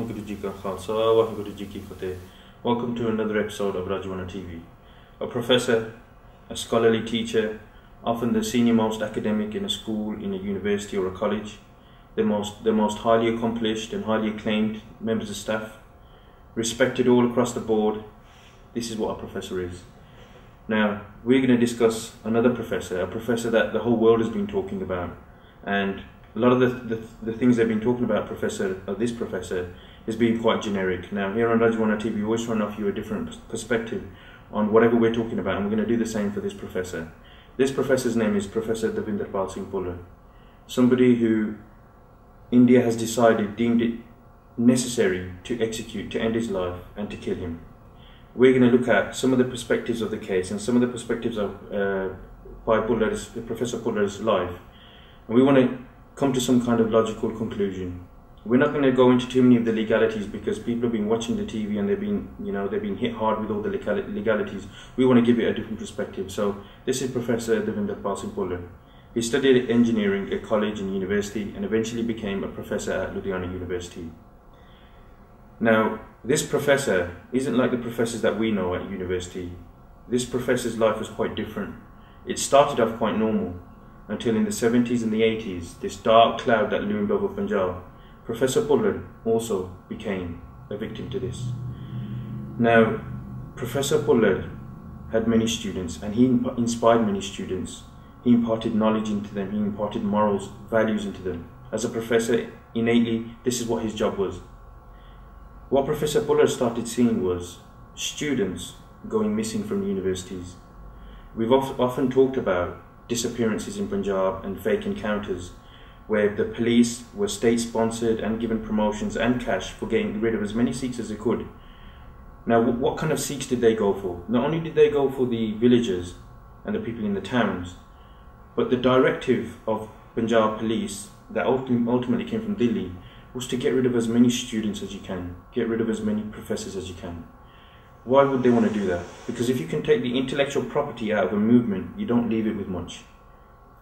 Waheguru Ji Ka Khalsa, Waheguru Ji Ki Fateh. Welcome to another episode of RajoanaTV. A professor, a scholarly teacher, often the senior most academic in a school, in a university or a college, the most highly accomplished and highly acclaimed members of staff, respected all across the board. This is what a professor is. Now, we're going to discuss another professor, a professor that the whole world has been talking about, and a lot of the things they've been talking about this professor has been quite generic. Now, here on RajoanaTV, we always try and offer you a different perspective on whatever we're talking about, and we're going to do the same for this professor. This professor's name is Professor Devinder P.Bhullar, somebody who India has deemed it necessary to execute, to end his life, and to kill him. We're going to look at some of the perspectives of the case and some of the perspectives of Professor Bhullar's life, and we want to come to some kind of logical conclusion. We're not going to go into too many of the legalities because people have been watching the TV and they've been hit hard with all the legalities. We want to give it a different perspective. So this is Professor Devinder P.Bhullar. He studied engineering at college and university and eventually became a professor at Ludhiana University. Now, this professor isn't like the professors that we know at university. This professor's life was quite different. It started off quite normal until in the 70s and the 80s, this dark cloud that loomed over Punjab. Professor Bhullar also became a victim to this. Now, Professor Bhullar had many students and he inspired many students. He imparted knowledge into them, he imparted morals, values into them. As a professor, innately, this is what his job was. What Professor Bhullar started seeing was students going missing from universities. We've often talked about disappearances in Punjab and fake encounters where the police were state-sponsored and given promotions and cash for getting rid of as many Sikhs as they could. Now, what kind of Sikhs did they go for? Not only did they go for the villagers and the people in the towns, but the directive of Punjab police that ultimately came from Delhi was to get rid of as many students as you can, get rid of as many professors as you can. Why would they want to do that? Because if you can take the intellectual property out of a movement, you don't leave it with much.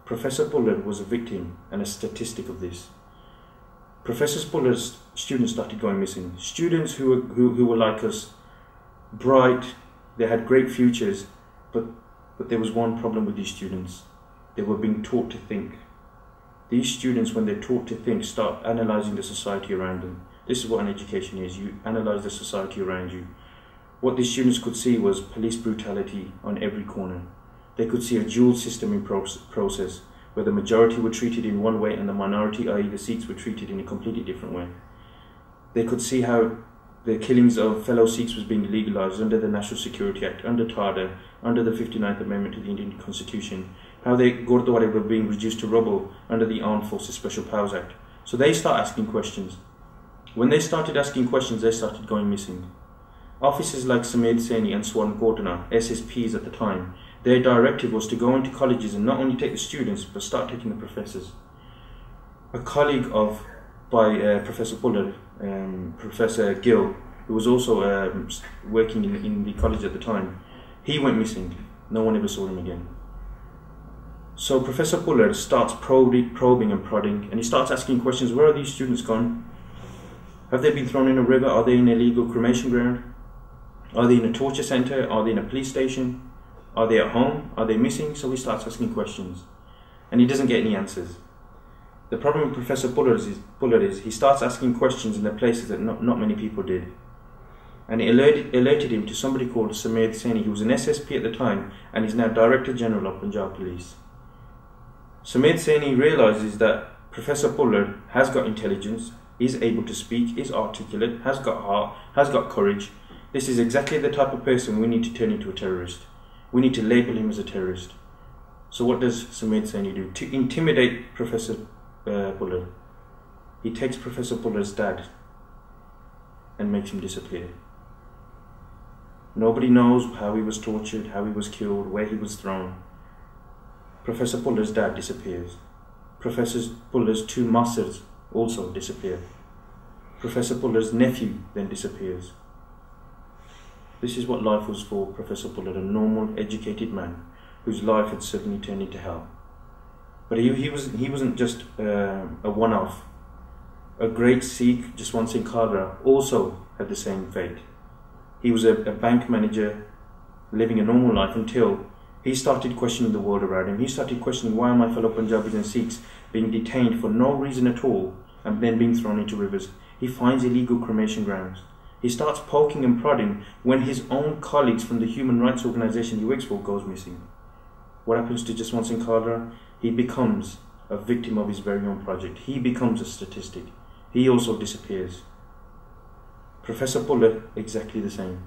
Professor Bhullar was a victim and a statistic of this. Professor Bhullar's students started going missing. Students who were like us, bright, they had great futures, but there was one problem with these students. They were being taught to think. These students, when they're taught to think, start analysing the society around them. This is what an education is. You analyse the society around you. What these students could see was police brutality on every corner. They could see a dual system in process, where the majority were treated in one way and the minority, i.e. the Sikhs, were treated in a completely different way. They could see how the killings of fellow Sikhs was being legalised under the National Security Act, under TADA, under the 59th Amendment to the Indian Constitution, how the Gurdwara were being reduced to rubble under the Armed Forces Special Powers Act. So they start asking questions. When they started asking questions, they started going missing. Officers like Sameed Saini and Swarn Gordana, SSPs at the time, their directive was to go into colleges and not only take the students, but start taking the professors. A colleague by Professor Bhullar, Professor Gill, who was also working in the college at the time, he went missing. No one ever saw him again. So Professor Bhullar starts probing and prodding, and he starts asking questions. Where are these students gone? Have they been thrown in a river? Are they in a illegal cremation ground? Are they in a torture centre? Are they in a police station? Are they at home? Are they missing? So he starts asking questions, and he doesn't get any answers. The problem with Professor Bhullar is he starts asking questions in the places that not many people did. And it alerted him to somebody called Sameed Saini, who was an SSP at the time, and is now Director General of Punjab Police. Sameed Saini realises that Professor Bhullar has got intelligence, is able to speak, is articulate, has got heart, has got courage. This is exactly the type of person we need to turn into a terrorist. We need to label him as a terrorist. So what does Sameed Saini do? To intimidate Professor Bhullar, he takes Professor Bhullar's dad and makes him disappear. Nobody knows how he was tortured, how he was killed, where he was thrown. Professor Bhullar's dad disappears. Professor Bhullar's two masters also disappear. Professor Bhullar's nephew then disappears. This is what life was for Professor Bhullar, a normal, educated man whose life had suddenly turned into hell. But he wasn't just a one-off. a great Sikh, Jaswant Singh Kalra, also had the same fate. He was a bank manager living a normal life until he started questioning the world around him. He started questioning, why are my fellow Punjabis and Sikhs being detained for no reason at all and then being thrown into rivers? He finds illegal cremation grounds. He starts poking and prodding when his own colleagues from the human rights organization he works for goes missing. What happens to Jaswant Singh Kalra? He becomes a victim of his very own project. He becomes a statistic. He also disappears. Professor Bhullar, exactly the same.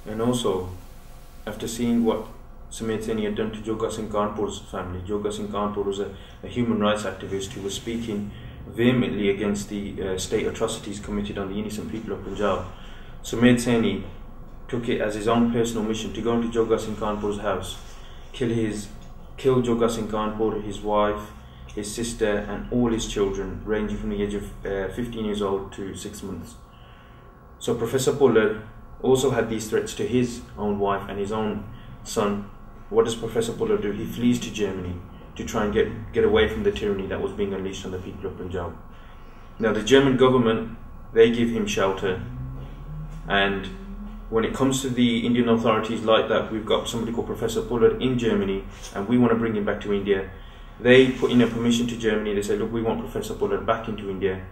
And also, after seeing what Sumedh Saini had done to Joga Singh Kanpur's family, Joga Singh Kanpur was a human rights activist who was speaking vehemently against the state atrocities committed on the innocent people of Punjab. Sumedh Saini took it as his own personal mission to go into Joga Singh Kanpur's house, kill Joga Singh Kanpur, his wife, his sister and all his children, ranging from the age of 15 years old to 6 months. So Professor Bhullar also had these threats to his own wife and his own son. What does Professor Bhullar do? He flees to Germany to try and get away from the tyranny that was being unleashed on the people of Punjab. Now the German government, they give him shelter, and when it comes to the Indian authorities like that, we've got somebody called Professor Bhullar in Germany and we want to bring him back to India. They put in a permission to Germany. They say, look, we want Professor Bhullar back into India.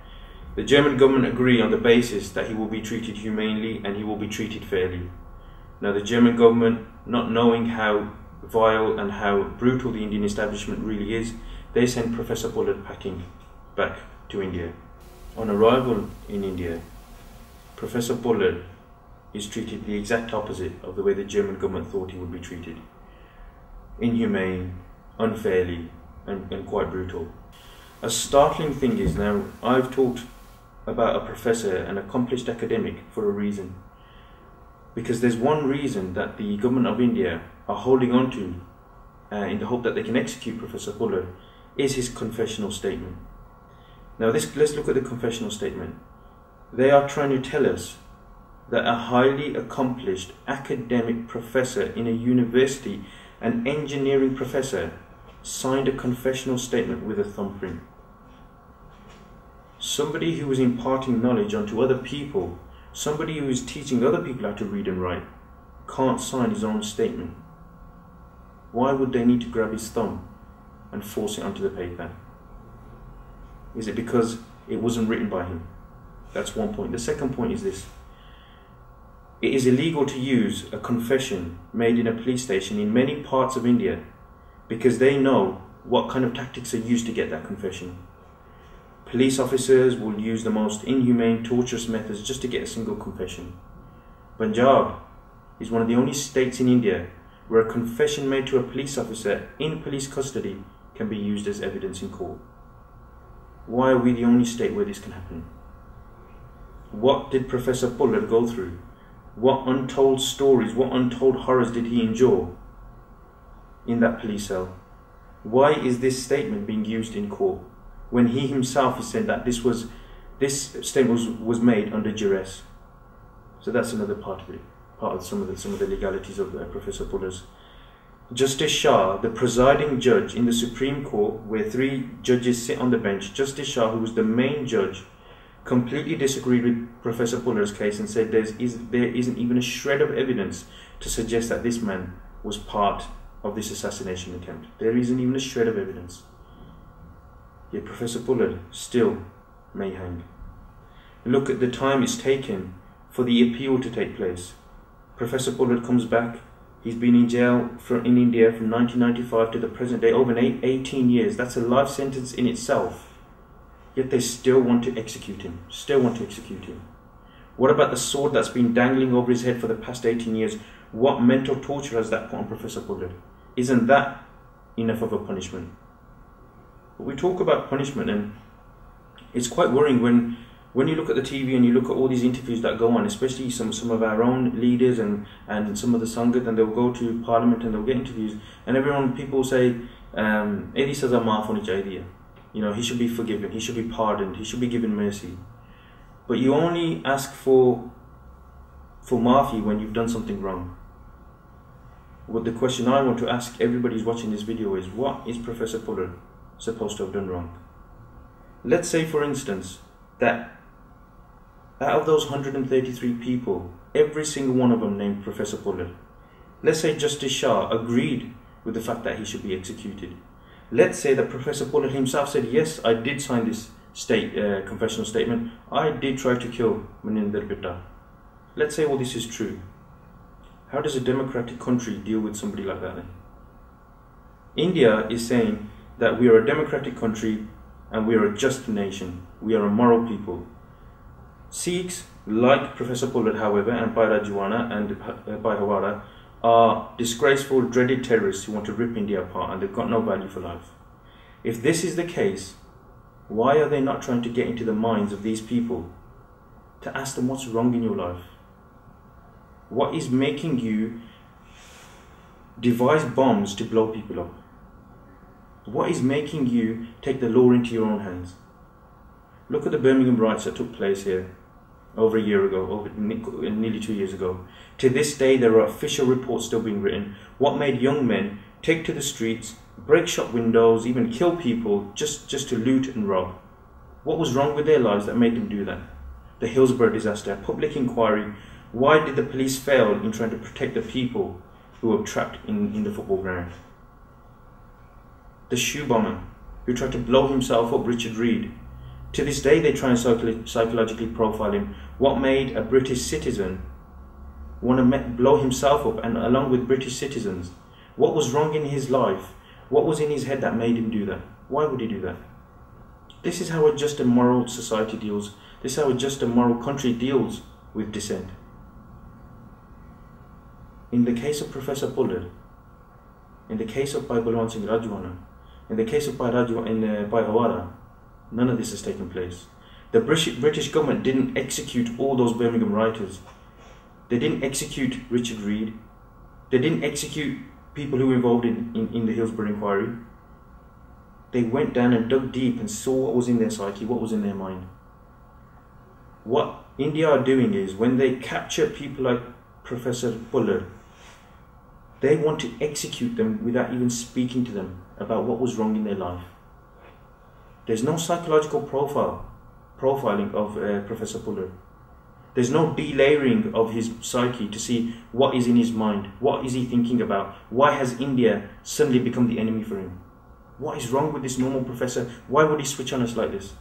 The German government agree on the basis that he will be treated humanely and he will be treated fairly. Now the German government, not knowing how vile and how brutal the Indian establishment really is, they send Professor Bhullar packing back to India. On arrival in India, Professor Bhullar is treated the exact opposite of the way the German government thought he would be treated. Inhumane, unfairly, and quite brutal. A startling thing is, now I've talked about a professor, an accomplished academic, for a reason. Because there's one reason that the government of India are holding on to in the hope that they can execute Professor Bhullar is his confessional statement. Now let's look at the confessional statement. They are trying to tell us that a highly accomplished academic professor in a university, an engineering professor, signed a confessional statement with a thumbprint. Somebody who is imparting knowledge onto other people, somebody who is teaching other people how to read and write, can't sign his own statement. Why would they need to grab his thumb and force it onto the paper? Is it because it wasn't written by him? That's one point. The second point is this. It is illegal to use a confession made in a police station in many parts of India because they know what kind of tactics are used to get that confession. Police officers will use the most inhumane, torturous methods just to get a single confession. Punjab is one of the only states in India where a confession made to a police officer in police custody can be used as evidence in court. Why are we the only state where this can happen? What did Professor Bhullar go through? What untold stories, what untold horrors did he endure in that police cell? Why is this statement being used in court when he himself has said that this statement was made under duress? So that's another part of it, part of some of the legalities of Professor Bhullar's. Justice Shah, the presiding judge in the Supreme Court, where 3 judges sit on the bench, Justice Shah, who was the main judge, completely disagreed with Professor Bhullar's case and said there isn't even a shred of evidence to suggest that this man was part of this assassination attempt. There isn't even a shred of evidence. Yet Professor Bhullar still may hang. Look at the time it's taken for the appeal to take place. Professor Bhullar comes back. He's been in jail in India from 1995 to the present day, over 18 years. That's a life sentence in itself. Yet they still want to execute him. Still want to execute him. What about the sword that's been dangling over his head for the past 18 years? What mental torture has that put on Professor Bhullar? Isn't that enough of a punishment? But we talk about punishment, and it's quite worrying when you look at the TV and you look at all these interviews that go on, especially some of our own leaders and some of the Sangat, and they'll go to Parliament and they'll get interviews, and people say, Edi saza maaf honi chahiye. You know, he should be forgiven, he should be pardoned, he should be given mercy. But you only ask for maafi when you've done something wrong. Well, the question I want to ask everybody who's watching this video is, what is Professor Bhullar supposed to have done wrong? Let's say, for instance, that out of those 133 people, every single one of them named Professor Bhullar. Let's say Justice Shah agreed with the fact that he should be executed. Let's say that Professor Bhullar himself said, yes, I did sign this confessional statement. I did try to kill Maninder Bitta. Let's say all this is true. How does a democratic country deal with somebody like that then? India is saying that we are a democratic country and we are a just nation. We are a moral people. Sikhs, like Professor Bhullar, however, and Bhai Rajoana and Bhai Hawara, are disgraceful, dreaded terrorists who want to rip India apart, and they've got no value for life. If this is the case, why are they not trying to get into the minds of these people to ask them what's wrong in your life? What is making you devise bombs to blow people up? What is making you take the law into your own hands? Look at the Birmingham riots that took place here over a year ago, nearly 2 years ago. To this day, there are official reports still being written. What made young men take to the streets, break shop windows, even kill people just to loot and rob? What was wrong with their lives that made them do that? The Hillsborough disaster, public inquiry. Why did the police fail in trying to protect the people who were trapped in the football ground? The shoe bomber who tried to blow himself up, Richard Reed. To this day, they try and psychologically profile him. What made a British citizen want to blow himself up, and along with British citizens? What was wrong in his life? What was in his head that made him do that? Why would he do that? This is how a just and moral society deals. This is how a just and moral country deals with dissent. In the case of Professor Bhullar, in the case of Bhai Balwant Singh Rajoana, in the case of Bhai Hawara, none of this has taken place. The British government didn't execute all those Birmingham rioters. They didn't execute Richard Reed. They didn't execute people who were involved in the Hillsborough inquiry. They went down and dug deep and saw what was in their psyche, what was in their mind. What India are doing is, when they capture people like Professor Bhullar, they want to execute them without even speaking to them about what was wrong in their life. There's no psychological profiling of Professor Bhullar. There's no delayering of his psyche to see what is in his mind, what is he thinking about, why has India suddenly become the enemy for him? What is wrong with this normal professor? Why would he switch on us like this?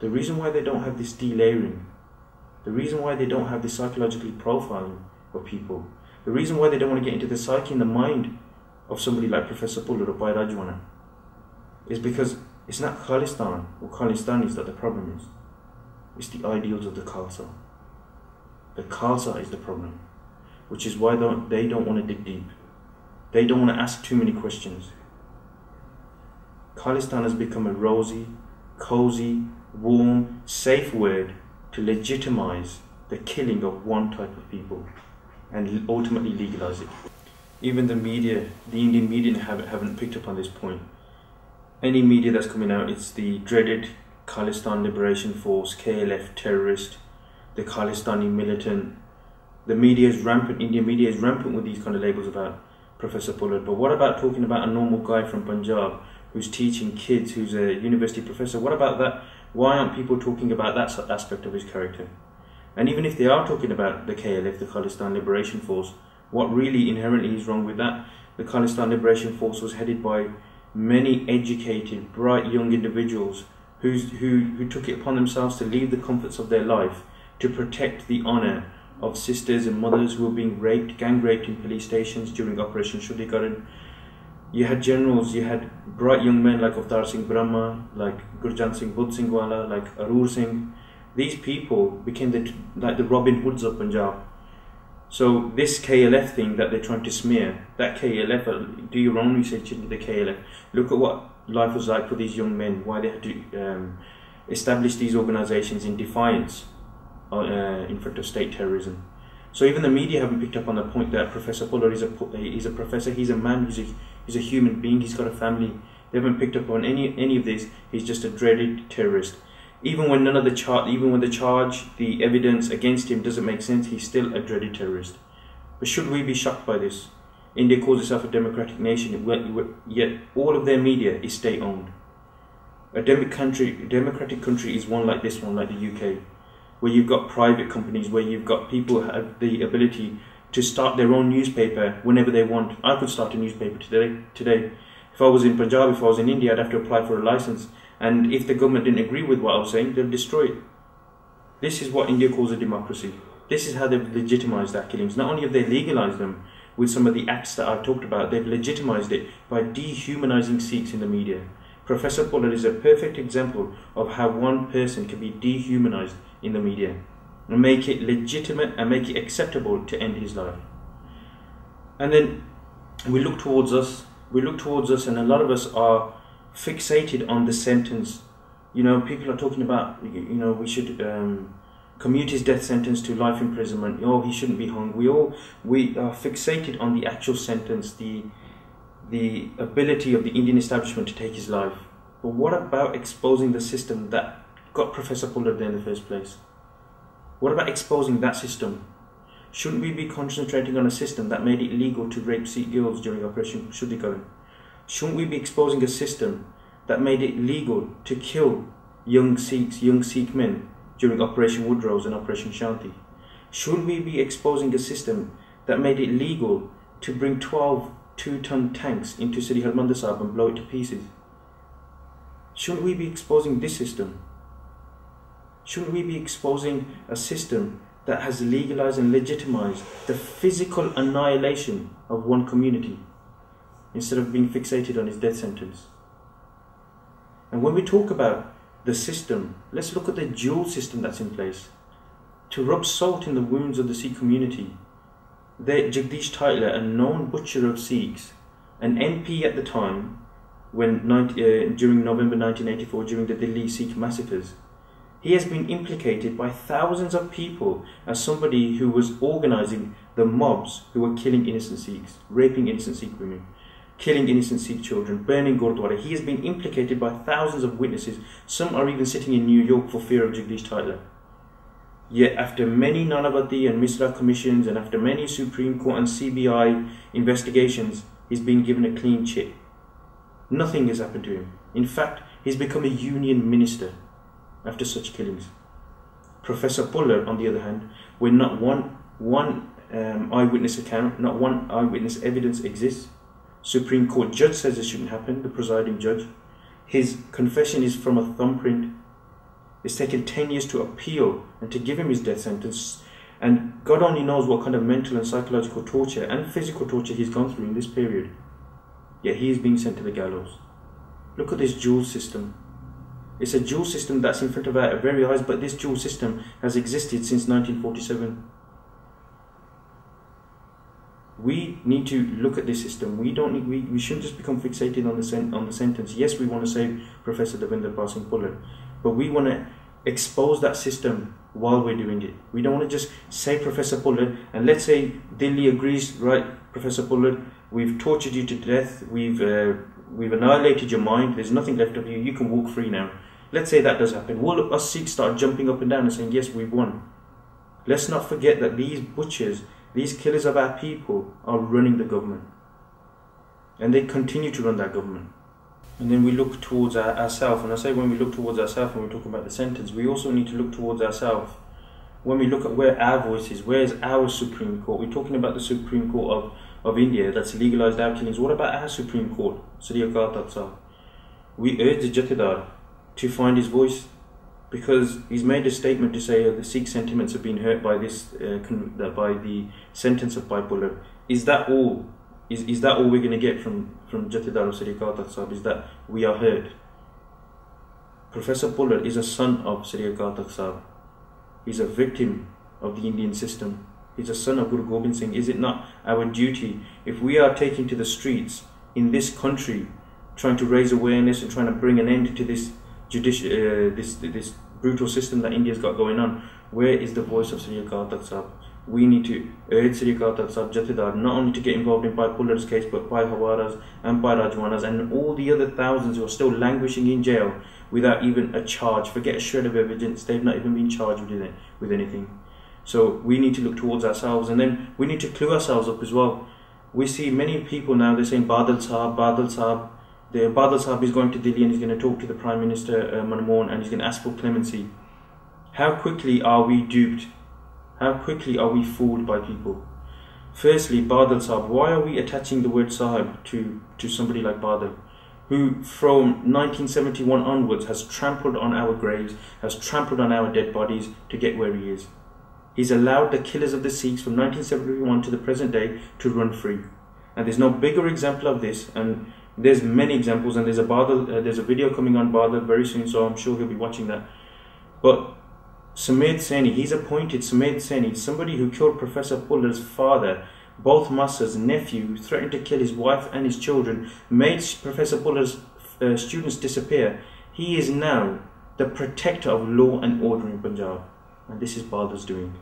The reason why they don't have this delayering, the reason why they don't have this psychologically profiling of people, the reason why they don't want to get into the psyche and the mind of somebody like Professor Bhullar or Bhai Rajoana, is because it's not Khalistan or Khalistanis that the problem is. It's the ideals of the Khalsa. The Khalsa is the problem, which is why they don't want to dig deep. They don't want to ask too many questions. Khalistan has become a rosy, cozy, warm, safe word to legitimize the killing of one type of people and ultimately legalize it. Even the media, the Indian media haven't picked up on this point. Any media that's coming out, it's the dreaded Khalistan Liberation Force, KLF terrorist, the Khalistani militant. The media is rampant, Indian media is rampant with these kind of labels about Professor Bhullar. But what about talking about a normal guy from Punjab who's teaching kids, who's a university professor? What about that? Why aren't people talking about that aspect of his character? And even if they are talking about the KLF, the Khalistan Liberation Force, what really inherently is wrong with that? The Khalistan Liberation Force was headed by many educated, bright young individuals who took it upon themselves to leave the comforts of their life to protect the honour of sisters and mothers who were being raped, gang raped in police stations during Operation Shuddhikaran. You had generals, you had bright young men like Avtar Singh Brahma, like Gurjant Singh Budh Singhwala, like Arur Singh. These people became like the Robin Hoods of Punjab. So this KLF thing that they're trying to smear, that KLF, do your own research into the KLF. Look at what life was like for these young men, why they had to establish these organisations in defiance in front of state terrorism. So even the media haven't picked up on the point that Professor Bhullar is a professor, he's a man, he's a human being, he's got a family. They haven't picked up on any of this. He's just a dreaded terrorist. Even when the evidence against him doesn't make sense, he's still a dreaded terrorist. But should we be shocked by this? India calls itself a democratic nation, yet all of their media is state-owned. A democratic country is one like this one, like the UK, where you've got private companies, where you've got people who have the ability to start their own newspaper whenever they want. I could start a newspaper today. If I was in Punjab, if I was in India, I'd have to apply for a license. And if the government didn't agree with what I was saying, they'll destroy it. This is what India calls a democracy. This is how they've legitimized our killings. Not only have they legalized them with some of the acts that I've talked about, they've legitimized it by dehumanizing Sikhs in the media. Professor Bhullar is a perfect example of how one person can be dehumanized in the media and make it legitimate and make it acceptable to end his life. And then we look towards us, and a lot of us are fixated on the sentence. You know, people are talking about, you know, we should commute his death sentence to life imprisonment. Oh, he shouldn't be hung. We are fixated on the actual sentence, the ability of the Indian establishment to take his life. But what about exposing the system that got Professor Bhullar there in the first place? What about exposing that system? Shouldn't we be concentrating on a system that made it legal to rape Sikh girls during Operation Shuddhikaran? Shouldn't we be exposing a system that made it legal to kill young Sikh men during Operation Woodrose and Operation Shanti? Shouldn't we be exposing a system that made it legal to bring 12 2-ton tanks into Sri Harmandir Sahib and blow it to pieces? Shouldn't we be exposing this system? Shouldn't we be exposing a system that has legalized and legitimized the physical annihilation of one community instead of being fixated on his death sentence? And when we talk about the system, let's look at the dual system that's in place. To rub salt in the wounds of the Sikh community, Jagdish Tytler, a known butcher of Sikhs, an MP at the time, during November 1984, during the Delhi Sikh massacres, he has been implicated by thousands of people as somebody who was organising the mobs who were killing innocent Sikhs, raping innocent Sikh women, killing innocent Sikh children, burning Gurdwara. He has been implicated by thousands of witnesses. Some are even sitting in New York for fear of Jagdish Tytler. Yet after many Nanavati and Misra commissions and after many Supreme Court and CBI investigations, he's been given a clean chit. Nothing has happened to him. In fact, he's become a union minister after such killings. Professor Bhullar, on the other hand, where not one eyewitness account, not one eyewitness evidence exists, Supreme Court judge says it shouldn't happen, the presiding judge. His confession is from a thumbprint. It's taken 10 years to appeal and to give him his death sentence. And God only knows what kind of mental and psychological torture and physical torture he's gone through in this period. Yet he is being sent to the gallows. Look at this dual system. It's a dual system that's in front of our very eyes, but this dual system has existed since 1947. We need to look at this system. We shouldn't just become fixated on the sentence. Yes, we want to save Professor Devinder Singh Bhullar, but we want to expose that system while we're doing it. We don't want to just say Professor Bhullar, and let's say Delhi agrees, right, Professor Bhullar, we've tortured you to death, we've annihilated your mind, there's nothing left of you, you can walk free now. Let's say that does happen. Will us Sikhs start jumping up and down and saying, yes, we've won? Let's not forget that these butchers, these killers of our people, are running the government. And they continue to run that government. And then we look towards ourselves. And I say when we look towards ourselves, when we talk about the sentence, we also need to look towards ourselves. When we look at where our voice is, where is our Supreme Court? We're talking about the Supreme Court of India that's legalised our killings. What about our Supreme Court, Sri Akal Takht Sahib? We urge the Jathedar to find his voice, because he's made a statement to say the Sikh sentiments have been hurt by this, by the sentence of P.Bhullar. Is that all? Is that all we're going to get from Jathedar of Sri Akal Takht Sahib? Is that we are heard? Professor Bhullar is a son of Sri Akal Takht Sahib. He's a victim of the Indian system. He's a son of Guru Gobind Singh. Is it not our duty, if we are taking to the streets in this country, trying to raise awareness and trying to bring an end to this this brutal system that India's got going on, where is the voice of Sri Akal Takht Sahib? We need to urge Sri Akal Takht Sahib Jathedar not only to get involved in P.Bhullar's case, but Pai Hawara's and Pai Rajoana's and all the other thousands who are still languishing in jail without even a charge. Forget a shred of evidence, they've not even been charged with anything. So we need to look towards ourselves, and then we need to clue ourselves up as well. We see many people now, they're saying Badal Sahab, The Badal Sahib is going to Delhi and he's going to talk to the Prime Minister Manmohan and he's going to ask for clemency. How quickly are we duped? How quickly are we fooled by people? Firstly, Badal Sahib. Why are we attaching the word Sahib to somebody like Badal, who from 1971 onwards has trampled on our graves, has trampled on our dead bodies to get where he is? He's allowed the killers of the Sikhs from 1971 to the present day to run free. And there's no bigger example of this, and there's many examples, and there's a video coming on Badal very soon, so I'm sure he'll be watching that. But Sameed Saini, he's appointed Sameed Saini, somebody who killed Professor Bhullar's father, both Massa's nephew, who threatened to kill his wife and his children, made Professor Bhullar's students disappear. He is now the protector of law and order in Punjab, and this is Badal's doing.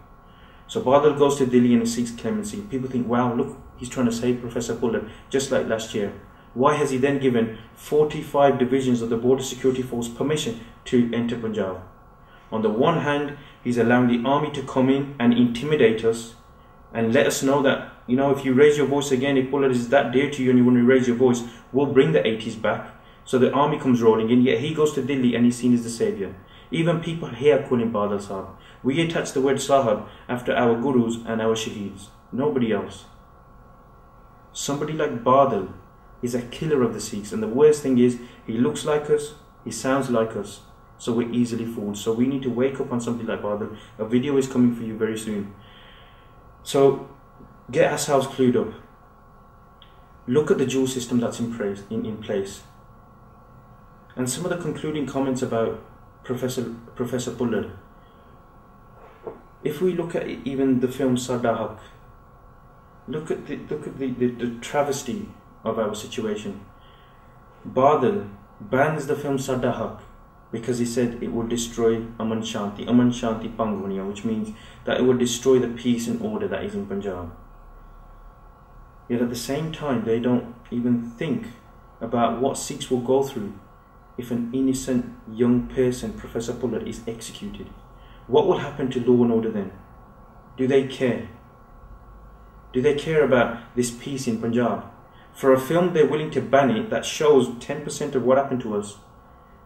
So Badal goes to Delhi and seeks clemency. People think, wow, look, he's trying to save Professor Bhullar, just like last year. Why has he then given 45 divisions of the Border Security Force permission to enter Punjab? On the one hand, he's allowing the army to come in and intimidate us and let us know that, you know, if you raise your voice again, if Bhullar is that dear to you and you want to raise your voice, we'll bring the 80s back. So the army comes rolling in, yet he goes to Delhi and he's seen as the saviour. Even people here call him Badal Sahib. We attach the word Sahib after our gurus and our shaheeds. Nobody else. Somebody like Badal is a killer of the Sikhs, and the worst thing is, he looks like us, he sounds like us, so we're easily fooled. So we need to wake up on something like Badal. A video is coming for you very soon. So get ourselves clued up. Look at the dual system that's in place. And some of the concluding comments about Professor Bhullar. If we look at even the film Sada Haq, look at the travesty of our situation. Badal bans the film Sada Haq because he said it will destroy Aman Shanti Panghonia, which means that it will destroy the peace and order that is in Punjab. Yet at the same time, they don't even think about what Sikhs will go through if an innocent young person, Professor Bhullar, is executed. What will happen to law and order then? Do they care? Do they care about this peace in Punjab? For a film, they're willing to ban it that shows 10% of what happened to us.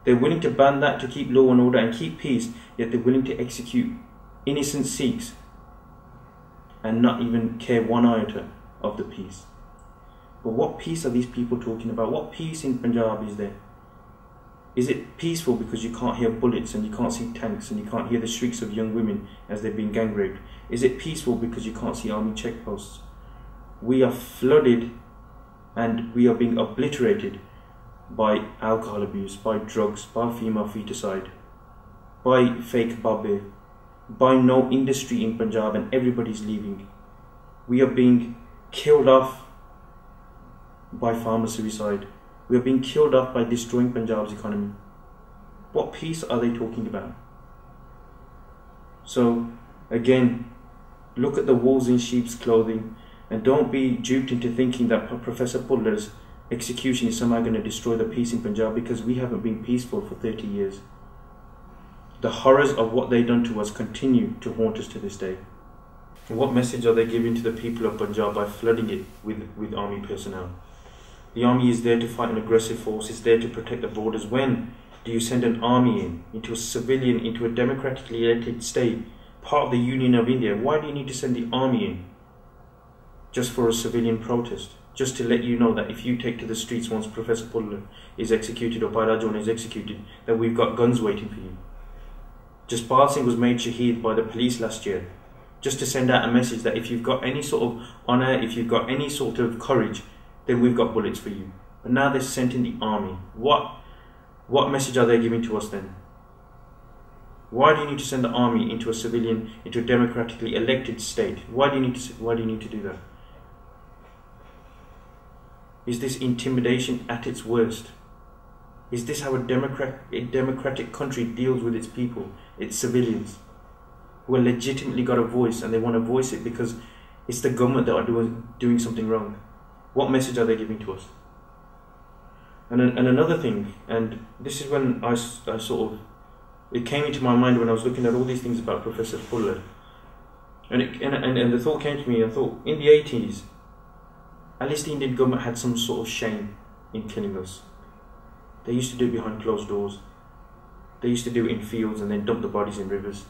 They're willing to ban that to keep law and order and keep peace, yet they're willing to execute innocent Sikhs and not even care one iota of the peace. But what peace are these people talking about? What peace in Punjab is there? Is it peaceful because you can't hear bullets and you can't see tanks and you can't hear the shrieks of young women as they're being gang raped? Is it peaceful because you can't see army checkposts? We are flooded and we are being obliterated by alcohol abuse, by drugs, by female feticide, by fake babbe, by no industry in Punjab, and everybody's leaving. We are being killed off by farmer suicide. We are being killed off by destroying Punjab's economy. What peace are they talking about? So again, look at the wolves in sheep's clothing, and don't be duped into thinking that Professor Bhullar's execution is somehow going to destroy the peace in Punjab, because we haven't been peaceful for 30 years. The horrors of what they've done to us continue to haunt us to this day. What message are they giving to the people of Punjab by flooding it with army personnel? The army is there to fight an aggressive force, it's there to protect the borders. When do you send an army into a civilian, into a democratically elected state, part of the Union of India? Why do you need to send the army in? Just for a civilian protest? Just to let you know that if you take to the streets once Professor Bhullar is executed or Rajoana is executed, that we've got guns waiting for you. Jasbal Singh was made shaheed by the police last year, just to send out a message that if you've got any sort of honour, if you've got any sort of courage, then we've got bullets for you. But now they're sent in the army. What message are they giving to us then? Why do you need to send the army into a civilian, into a democratically elected state? Why do you need to do that? Is this intimidation at its worst? Is this how a democratic country deals with its people, its civilians, who are legitimately got a voice and they want to voice it because it's the government that are doing something wrong? What message are they giving to us? And another thing, and this is when I sort of, it came into my mind when I was looking at all these things about Professor Bhullar, and the thought came to me. I thought, in the 80s, at least the Indian government had some sort of shame in killing us. They used to do it behind closed doors. They used to do it in fields and then dump the bodies in rivers.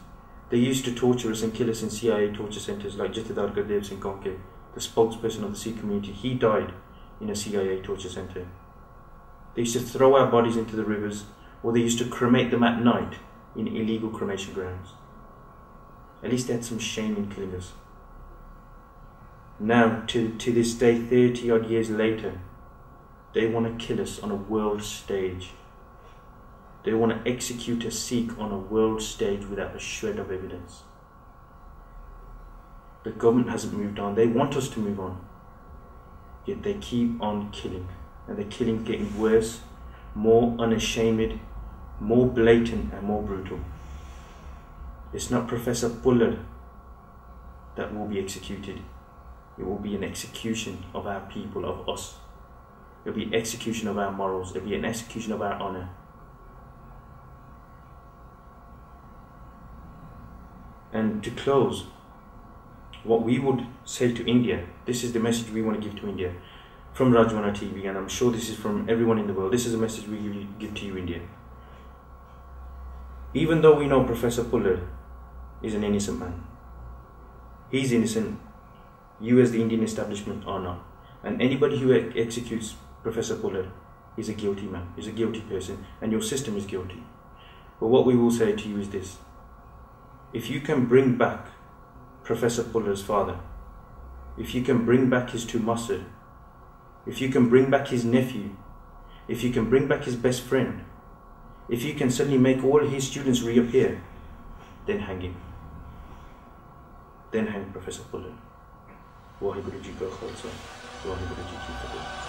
They used to torture us and kill us in CIA torture centres like Jitadar Gurdev Singh Konke, the spokesperson of the Sikh community. He died in a CIA torture centre. They used to throw our bodies into the rivers, or they used to cremate them at night in illegal cremation grounds. At least they had some shame in killing us. Now, to this day, 30 odd years later, they want to kill us on a world stage. They want to execute a Sikh on a world stage without a shred of evidence. The government hasn't moved on. They want us to move on. Yet they keep on killing. And the killing getting worse, more unashamed, more blatant and more brutal. It's not Professor Bhullar that will be executed. It will be an execution of our people, of us. It will be an execution of our morals. It will be an execution of our honour. And to close, what we would say to India, this is the message we want to give to India from RajoanaTV, and I'm sure this is from everyone in the world. This is a message we give to you, India. Even though we know Professor Bhullar is an innocent man, he's innocent, you as the Indian establishment are not. And anybody who executes Professor Bhullar is a guilty man, is a guilty person, and your system is guilty. But what we will say to you is this: if you can bring back Professor Bhullar's father, if you can bring back his two Masud, if you can bring back his nephew, if you can bring back his best friend, if you can suddenly make all his students reappear, then hang him. Then hang Professor Bhullar. Waheguru Ji Ka Khalsa, Waheguru Ji Ki Fateh.